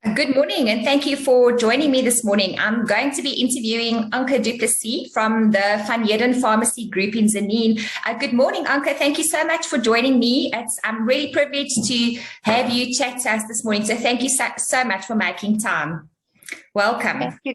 Good morning, and thank you for joining me this morning. I'm going to be interviewing Anca Du Plessis from the Heerden Pharmacy Group in Tzaneen. Good morning, Anca. Thank you so much for joining me. I'm really privileged to have you chat to us this morning. So thank you so much for making time. Welcome. Thank you.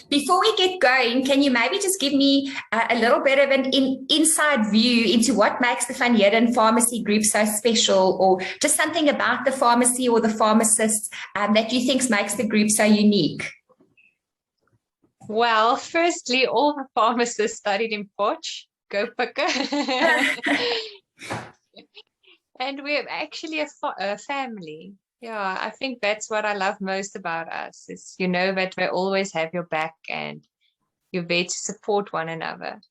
Before we get going, can you maybe just give me a little bit of an inside view into what makes the Heerden Pharmacy Group so special, or just something about the pharmacy or the pharmacist that you think makes the group so unique? Well, firstly, all the pharmacists studied in Potch. Go Picker. And we're actually a family. Yeah, I think that's what I love most about us, is you know that we always have your back and you're there to support one another.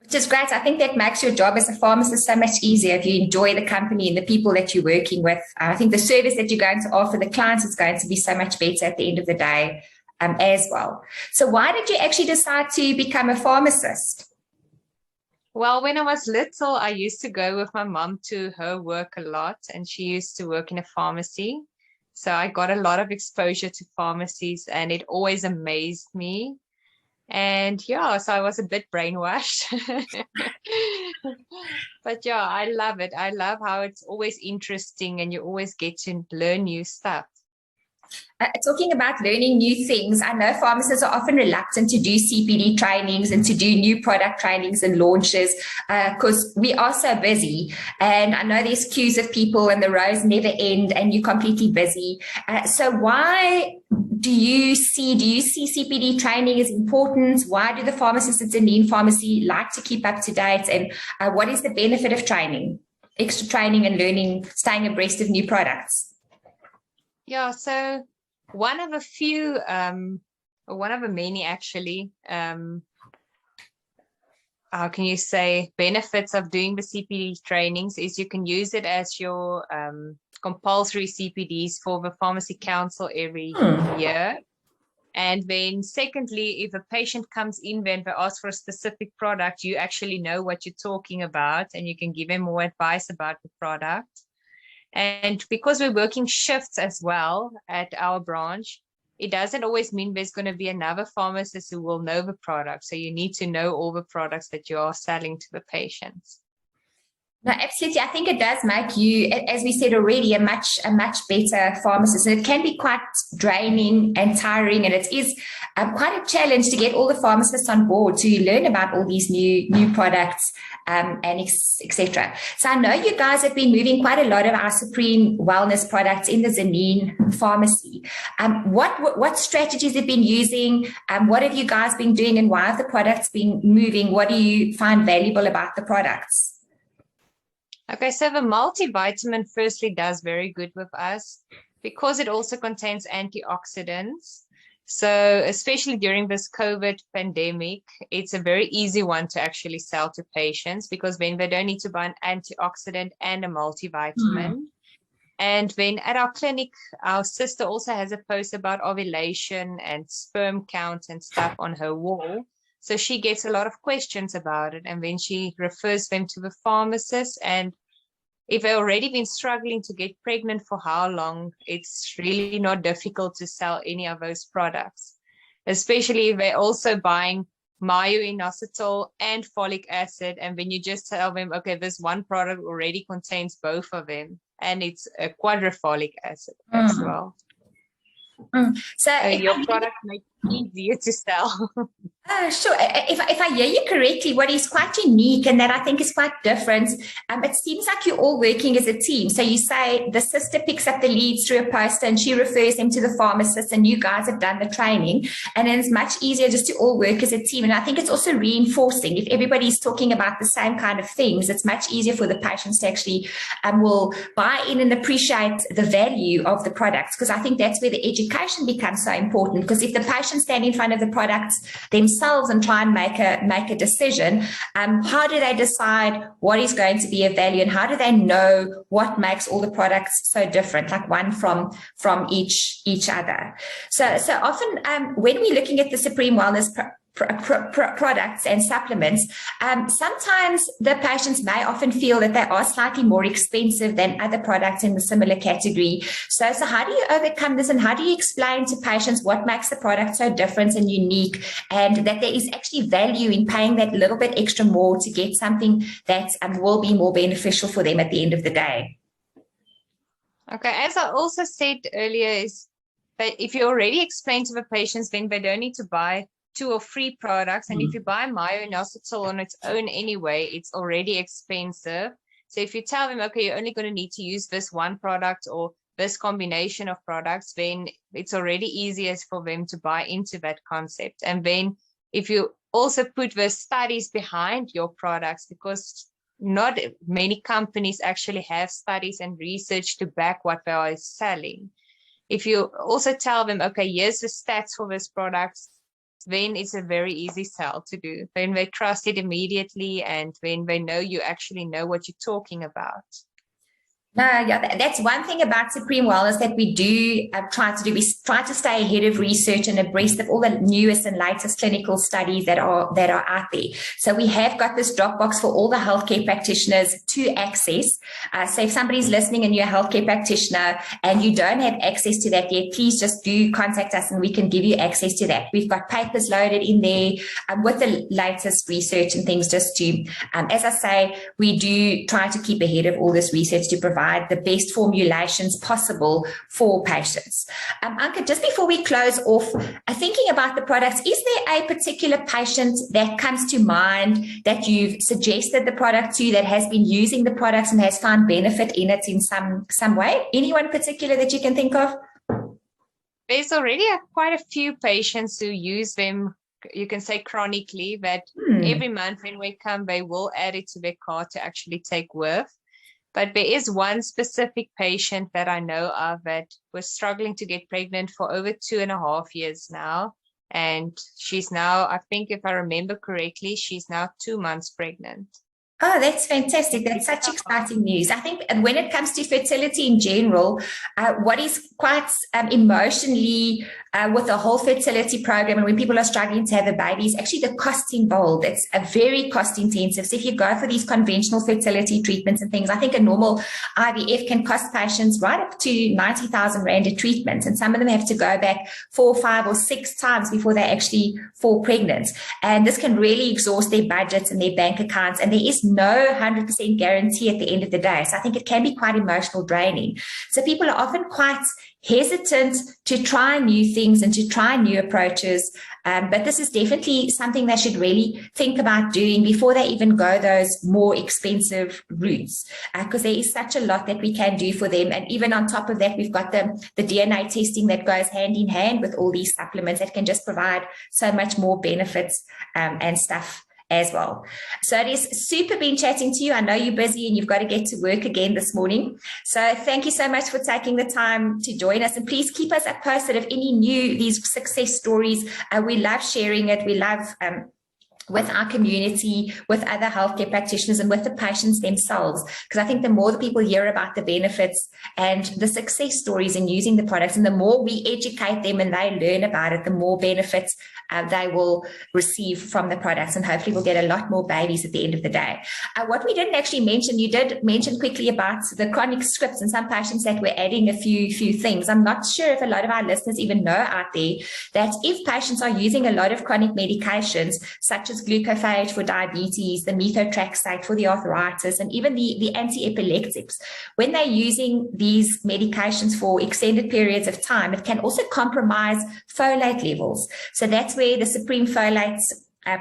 Which is great. I think that makes your job as a pharmacist so much easier if you enjoy the company and the people that you're working with. I think the service that you're going to offer the clients is going to be so much better at the end of the day as well. So why did you actually decide to become a pharmacist? Well, when I was little, I used to go with my mom to her work a lot, and she used to work in a pharmacy. So I got a lot of exposure to pharmacies, and it always amazed me. And yeah, so I was a bit brainwashed. But yeah, I love it. I love how it's always interesting and you always get to learn new stuff. Talking about learning new things, I know pharmacists are often reluctant to do CPD trainings and to do new product trainings and launches because we are so busy. And I know there's queues of people and the rows never end and you're completely busy. So why do you see CPD training as important? Why do the pharmacists at Tzaneen Pharmacy like to keep up to date? And what is the benefit of training, extra training and learning, staying abreast of new products? Yeah, so one of the many actually, how can you say, benefits of doing the CPD trainings is you can use it as your compulsory CPDs for the Pharmacy Council every year. And then secondly, if a patient comes in when they ask for a specific product, you actually know what you're talking about and you can give them more advice about the product. And because we're working shifts as well at our branch, it doesn't always mean there's going to be another pharmacist who will know the product. So you need to know all the products that you are selling to the patients. No, absolutely. I think it does make you, as we said already, a much better pharmacist. And it can be quite draining and tiring, and it is quite a challenge to get all the pharmacists on board to learn about all these new products and etc. So I know you guys have been moving quite a lot of our Supreme Wellness products in the Tzaneen Pharmacy. What strategies have been using? What have you guys been doing, and why have the products been moving? What do you find valuable about the products? Okay, so the multivitamin firstly does very good with us because it also contains antioxidants. So especially during this COVID pandemic, it's a very easy one to actually sell to patients because then they don't need to buy an antioxidant and a multivitamin. And then at our clinic, our sister also has a post about ovulation and sperm count and stuff on her wall. So she gets a lot of questions about it, and then she refers them to the pharmacist. And if they've already been struggling to get pregnant for how long, it's really not difficult to sell any of those products, especially if they're also buying myo-inositol and folic acid. And when you just tell them, okay, this one product already contains both of them, and it's a quadrifolic acid as well. So your product makes it easier to sell. Sure. If I hear you correctly, what is quite unique and that I think is quite different, it seems like you're all working as a team. So you say the sister picks up the leads through a poster and she refers them to the pharmacist, and you guys have done the training, and then it's much easier just to all work as a team. And I think it's also reinforcing. If everybody's talking about the same kind of things, it's much easier for the patients to actually will buy in and appreciate the value of the products, because I think that's where the education becomes so important. Because if the patients stand in front of the products themselves and try and make a decision, how do they decide what is going to be of value, and how do they know what makes all the products so different, like one from each other? So often when we're looking at the Supreme Wellness products and supplements, sometimes the patients may often feel that they are slightly more expensive than other products in the similar category. So how do you overcome this, and how do you explain to patients what makes the product so different and unique, and that there is actually value in paying that little bit extra more to get something that will be more beneficial for them at the end of the day? Okay, as I also said earlier, is that if you already explain to the patients, then they don't need to buy 2 or 3 products. And if you buy myo-inositol on its own anyway, it's already expensive. So if you tell them, okay, you're only going to need to use this one product or this combination of products, then it's already easier for them to buy into that concept. And then if you also put the studies behind your products, because not many companies actually have studies and research to back what they are selling. If you also tell them, okay, here's the stats for this product, then it's a very easy sell to do. Then they trust it immediately, and then they know you actually know what you're talking about. No, yeah, that's one thing about Supreme Wellness that we do try to do. We try to stay ahead of research and abreast of all the newest and latest clinical studies that are out there. So we have got this Dropbox for all the healthcare practitioners to access. So if somebody's listening and you're a healthcare practitioner and you don't have access to that yet, please just do contact us and we can give you access to that. We've got papers loaded in there with the latest research and things, just to, as I say, we do try to keep ahead of all this research to provide the best formulations possible for patients. Anca, just before we close off, thinking about the products, is there a particular patient that comes to mind that you've suggested the product to, that has been using the products and has found benefit in it in some way? Anyone particular that you can think of? There's already quite a few patients who use them, you can say chronically, that every month when we come, they will add it to their cart to actually take with. But there is one specific patient that I know of that was struggling to get pregnant for over 2.5 years now. And she's now, I think if I remember correctly, she's now 2 months pregnant. Oh, that's fantastic. That's such exciting news. I think when it comes to fertility in general, what is quite emotionally with the whole fertility program, and when people are struggling to have a baby, is actually the costs involved. It's a very cost intensive. So if you go for these conventional fertility treatments and things, I think a normal IVF can cost patients right up to 90,000 Rand a treatment. And some of them have to go back 4, 5 or 6 times before they actually fall pregnant. And this can really exhaust their budgets and their bank accounts. And there is no 100% guarantee at the end of the day. So I think it can be quite emotional draining. So people are often quite hesitant to try new things and to try new approaches. But this is definitely something they should really think about doing before they even go those more expensive routes, because there is such a lot that we can do for them. And even on top of that, we've got the DNA testing that goes hand in hand with all these supplements that can just provide so much more benefits and stuff as well. So it is super been chatting to you. I know you're busy and you've got to get to work again this morning. So thank you so much for taking the time to join us, and please keep us posted of any new these success stories. We love sharing it. We love with our community, with other healthcare practitioners, and with the patients themselves. Because I think the more the people hear about the benefits and the success stories in using the products, and the more we educate them and they learn about it, the more benefits they will receive from the products, and hopefully we'll get a lot more babies at the end of the day. What we didn't actually mention, you did mention quickly about the chronic scripts and some patients that we're adding a few things. I'm not sure if a lot of our listeners even know out there that if patients are using a lot of chronic medications, such as glucophage for diabetes, the methotrexate for the arthritis, and even the anti-epileptics, when they're using these medications for extended periods of time, it can also compromise folate levels. So that's where the Supreme Folates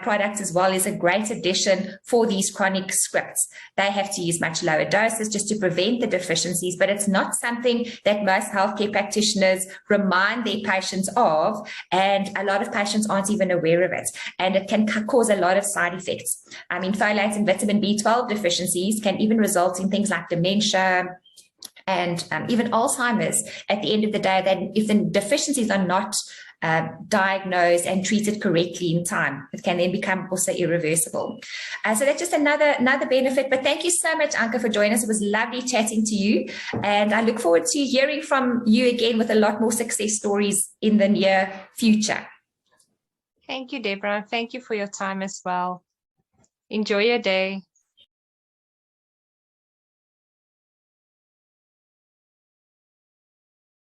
product as well is a great addition for these chronic scripts. They have to use much lower doses just to prevent the deficiencies, but it's not something that most healthcare practitioners remind their patients of, and a lot of patients aren't even aware of it, and it can cause a lot of side effects. I mean, folate and vitamin B12 deficiencies can even result in things like dementia and even Alzheimer's at the end of the day, that if the deficiencies are not diagnosed and treated correctly in time, it can then become also irreversible. So that's just another benefit. But thank you so much, Anca, for joining us. It was lovely chatting to you, and I look forward to hearing from you again with a lot more success stories in the near future. Thank you, Deborah. Thank you for your time as well. Enjoy your day.